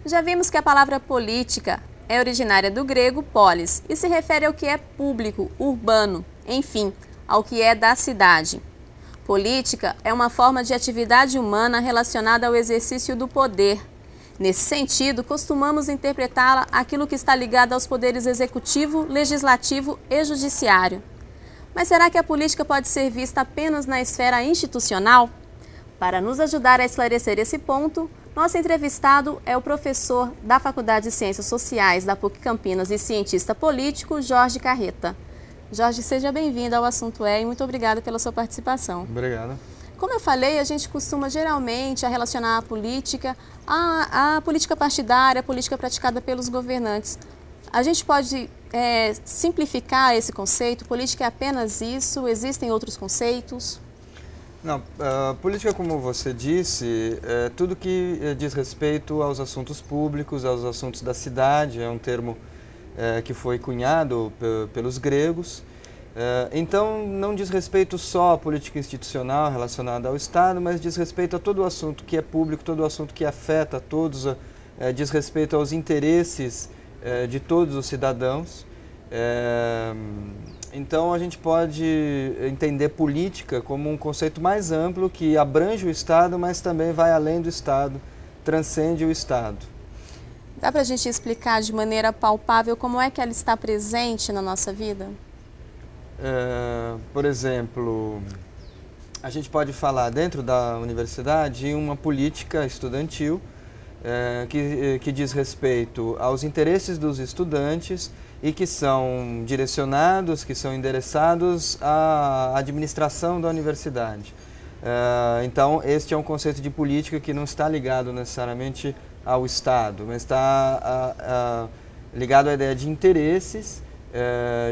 Já vimos que a palavra política é originária do grego polis e se refere ao que é público, urbano, enfim, ao que é da cidade. Política é uma forma de atividade humana relacionada ao exercício do poder. Nesse sentido, costumamos interpretá-la aquilo que está ligado aos poderes executivo, legislativo e judiciário. Mas será que a política pode ser vista apenas na esfera institucional? Para nos ajudar a esclarecer esse ponto, nosso entrevistado é o professor da Faculdade de Ciências Sociais da PUC Campinas e cientista político, Jorge Carreta. Jorge, seja bem-vindo ao Assunto É e muito obrigada pela sua participação. Obrigado. Como eu falei, a gente costuma geralmente a relacionar a política à política partidária, a política praticada pelos governantes. A gente pode simplificar esse conceito? Política é apenas isso? Existem outros conceitos? Não, política, como você disse, é tudo que diz respeito aos assuntos públicos, aos assuntos da cidade, é um termo que foi cunhado pelos gregos. Então, não diz respeito só à política institucional relacionada ao Estado, mas diz respeito a todo o assunto que é público, todo o assunto que afeta a todos, diz respeito aos interesses de todos os cidadãos. Então, a gente pode entender política como um conceito mais amplo que abrange o Estado, mas também vai além do Estado, transcende o Estado. Dá para a gente explicar de maneira palpável como é que ela está presente na nossa vida? Por exemplo, a gente pode falar dentro da universidade uma política estudantil que diz respeito aos interesses dos estudantes e que são direcionados, que são endereçados à administração da universidade. Então, este é um conceito de política que não está ligado necessariamente ao Estado, mas está ligado à ideia de interesses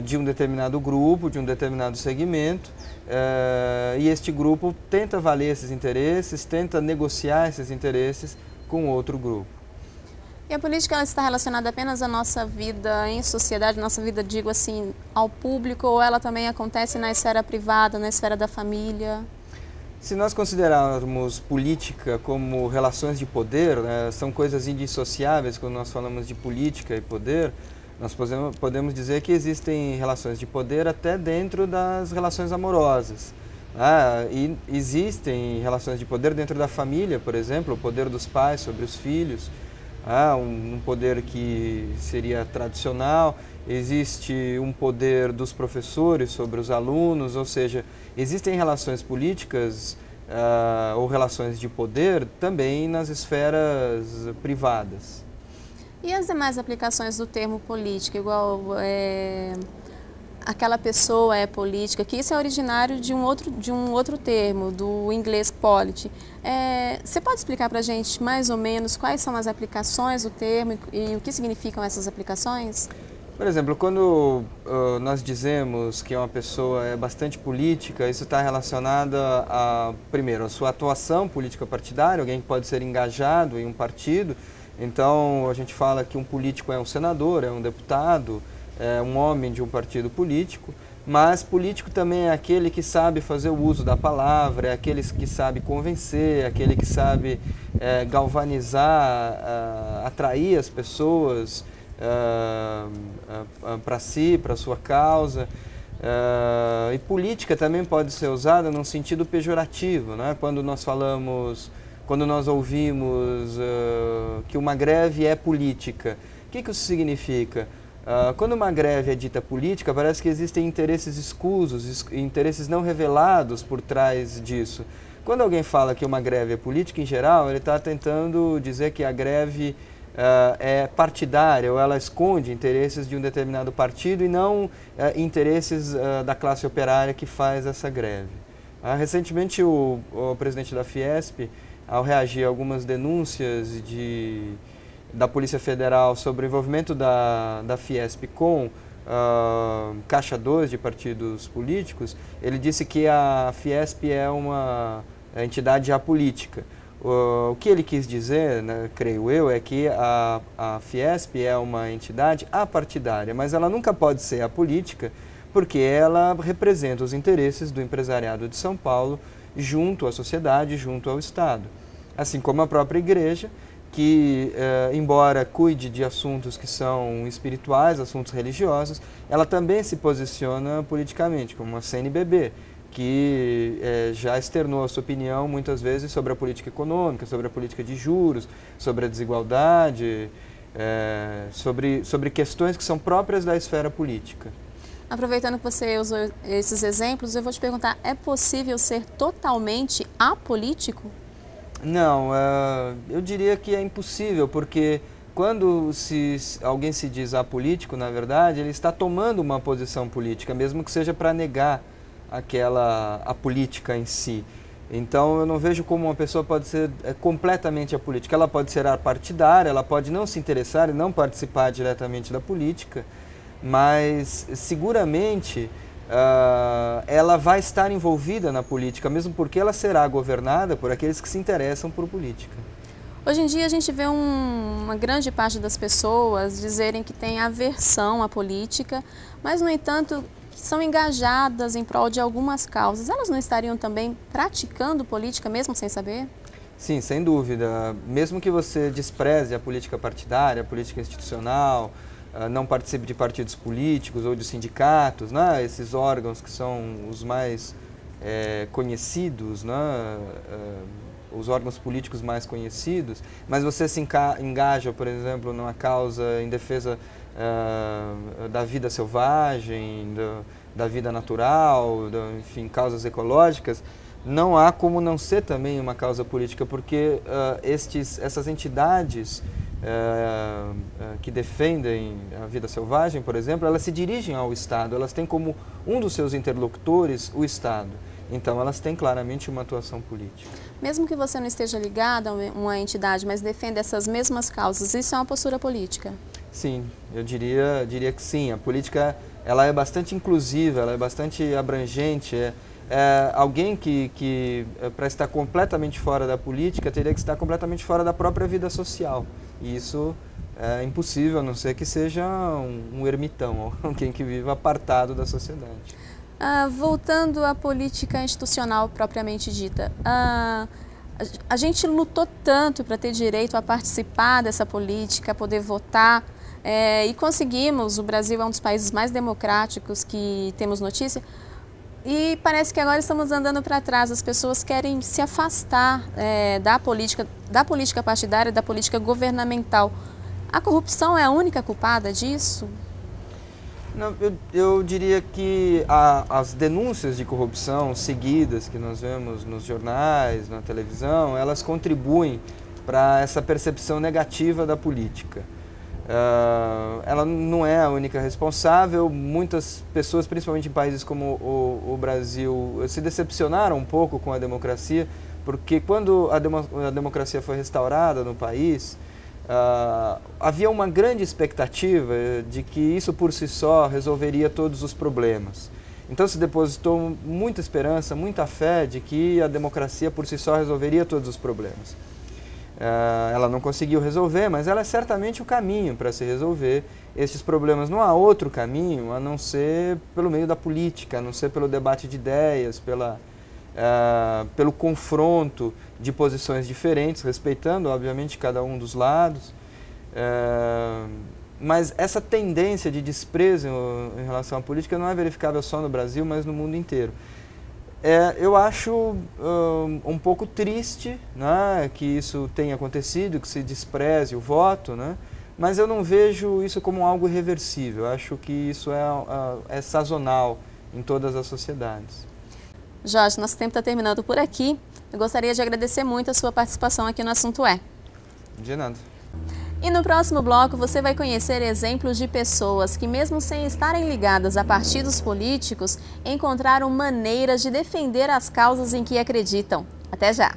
de um determinado grupo, de um determinado segmento, e este grupo tenta valer esses interesses, tenta negociar esses interesses com outro grupo. E a política ela está relacionada apenas à nossa vida em sociedade, nossa vida, digo assim, ao público, ou ela também acontece na esfera privada, na esfera da família? Se nós considerarmos política como relações de poder, né, são coisas indissociáveis quando nós falamos de política e poder, nós podemos dizer que existem relações de poder até dentro das relações amorosas. E existem relações de poder dentro da família, por exemplo, o poder dos pais sobre os filhos, um poder que seria tradicional, existe um poder dos professores sobre os alunos, ou seja, existem relações políticas ou relações de poder também nas esferas privadas. E as demais aplicações do termo política, igual aquela pessoa é política, que isso é originário de um outro termo, do inglês polity. Você pode explicar para a gente mais ou menos quais são as aplicações do termo e o que significam essas aplicações? Por exemplo, quando nós dizemos que uma pessoa é bastante política, isso está relacionado primeiro, a sua atuação política partidária, alguém que pode ser engajado em um partido. Então, a gente fala que um político é um senador, é um deputado, é um homem de um partido político, mas político também é aquele que sabe fazer o uso da palavra, é aquele que sabe convencer, é aquele que sabe galvanizar, atrair as pessoas para si, para a sua causa. E política também pode ser usada num sentido pejorativo, né? Quando nós ouvimos que uma greve é política, o que isso significa? Quando uma greve é dita política, parece que existem interesses escusos, interesses não revelados por trás disso. Quando alguém fala que uma greve é política, em geral, ele está tentando dizer que a greve é partidária, ou ela esconde interesses de um determinado partido e não interesses da classe operária que faz essa greve. Recentemente, o presidente da Fiesp, ao reagir a algumas denúncias da Polícia Federal sobre o envolvimento da Fiesp com caixa 2 de partidos políticos, ele disse que a Fiesp é uma entidade apolítica. O que ele quis dizer, né, creio eu, é que a Fiesp é uma entidade apartidária, mas ela nunca pode ser apolítica porque ela representa os interesses do empresariado de São Paulo junto à sociedade, junto ao Estado. Assim como a própria igreja, que, embora cuide de assuntos que são espirituais, assuntos religiosos, ela também se posiciona politicamente, como a CNBB, que já externou a sua opinião muitas vezes sobre a política econômica, sobre a política de juros, sobre a desigualdade, sobre questões que são próprias da esfera política. Aproveitando que você usou esses exemplos, eu vou te perguntar, é possível ser totalmente apolítico? Não, eu diria que é impossível, porque quando alguém se diz apolítico, na verdade, ele está tomando uma posição política, mesmo que seja para negar a política em si. Então, eu não vejo como uma pessoa pode ser completamente apolítica. Ela pode ser apartidária, ela pode não se interessar e não participar diretamente da política, mas seguramente ela vai estar envolvida na política, mesmo porque ela será governada por aqueles que se interessam por política. Hoje em dia a gente vê uma grande parte das pessoas dizerem que tem aversão à política, mas no entanto são engajadas em prol de algumas causas. Elas não estariam também praticando política mesmo sem saber? Sim, sem dúvida. Mesmo que você despreze a política partidária, a política institucional, não participe de partidos políticos ou de sindicatos, né? Esses órgãos que são os mais conhecidos, né? Os órgãos políticos mais conhecidos, mas você se engaja, por exemplo, numa causa em defesa da vida selvagem, da vida natural, enfim, causas ecológicas, não há como não ser também uma causa política, porque essas entidades que defendem a vida selvagem, por exemplo, elas se dirigem ao Estado, elas têm como um dos seus interlocutores o Estado. Então, elas têm claramente uma atuação política. Mesmo que você não esteja ligado a uma entidade, mas defenda essas mesmas causas, isso é uma postura política? Sim, eu diria que sim. A política ela é bastante inclusiva, ela é bastante abrangente. Alguém que para estar completamente fora da política, teria que estar completamente fora da própria vida social. E isso é impossível, a não ser que seja um ermitão, alguém que viva apartado da sociedade. Voltando à política institucional propriamente dita, a gente lutou tanto para ter direito a participar dessa política, poder votar, e conseguimos. O Brasil é um dos países mais democráticos que temos notícia, e parece que agora estamos andando para trás. As pessoas querem se afastar da política partidária, da política governamental. A corrupção é a única culpada disso? Não, eu diria que as denúncias de corrupção seguidas que nós vemos nos jornais, na televisão, elas contribuem para essa percepção negativa da política. Ela não é a única responsável. Muitas pessoas, principalmente em países como o Brasil, se decepcionaram um pouco com a democracia, porque quando a democracia foi restaurada no país, havia uma grande expectativa de que isso por si só resolveria todos os problemas. Então se depositou muita esperança, muita fé de que a democracia por si só resolveria todos os problemas. Ela não conseguiu resolver, mas ela é certamente o caminho para se resolver esses problemas. Não há outro caminho a não ser pelo meio da política, a não ser pelo debate de ideias, pelo confronto de posições diferentes, respeitando, obviamente, cada um dos lados. Mas essa tendência de desprezo em relação à política não é verificável só no Brasil, mas no mundo inteiro. Eu acho um pouco triste, né, que isso tenha acontecido, que se despreze o voto, né, mas eu não vejo isso como algo irreversível. Eu acho que isso é sazonal em todas as sociedades. Jorge, nosso tempo está terminando por aqui. Eu gostaria de agradecer muito a sua participação aqui no Assunto É. De nada. E no próximo bloco você vai conhecer exemplos de pessoas que, mesmo sem estarem ligadas a partidos políticos, encontraram maneiras de defender as causas em que acreditam. Até já!